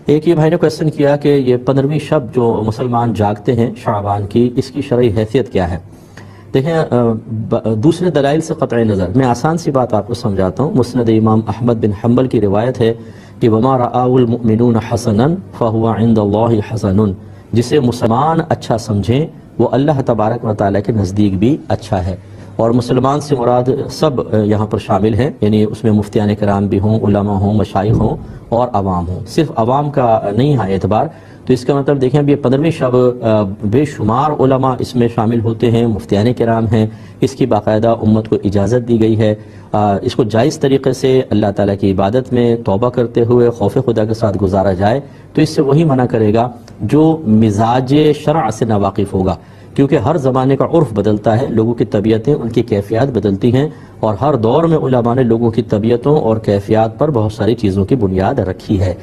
एक ये भाई ने क्वेश्चन किया कि ये 15वीं शब जो मुसलमान जागते हैं शाबान की, इसकी शरई हैसियत क्या है। देखें, दूसरे दलाइल से क़त्अ नज़र मैं आसान सी बात आपको समझाता हूँ। मुस्नद इमाम अहमद बिन हम्बल की रिवायत है कि वमा रआउल मुमिनून हसनन फहुवा इंदल्लाहि हसनुन, जिसे मुसलमान अच्छा समझें वो अल्लाह तबारक व तआला के नज़दीक भी अच्छा है। और मुसलमान से मुराद सब यहाँ पर शामिल हैं, यानी उसमें मुफ्तियान कराम भी हों, उलमा हों, मशाइख हों और अवाम हों, सिर्फ अवाम का नहीं है एतबार। तो इसका मतलब देखें, अब ये 15वीं शब बेशुमार उलमा इसमें शामिल होते हैं, मुफ्तियान कराम हैं, इसकी बाकायदा उम्मत को इजाज़त दी गई है। इसको जायज़ तरीक़े से अल्लाह ताला की इबादत में तौबा करते हुए खौफ खुदा के साथ गुजारा जाए तो इससे वही मना करेगा जो मिजाज शरअ से नावाकिफ़ होगा, क्योंकि हर ज़माने का उर्फ़ बदलता है, लोगों की तबीयतें, उनकी कैफियत बदलती हैं और हर दौर में उलमा ने लोगों की तबीयतों और कैफियत पर बहुत सारी चीज़ों की बुनियाद रखी है।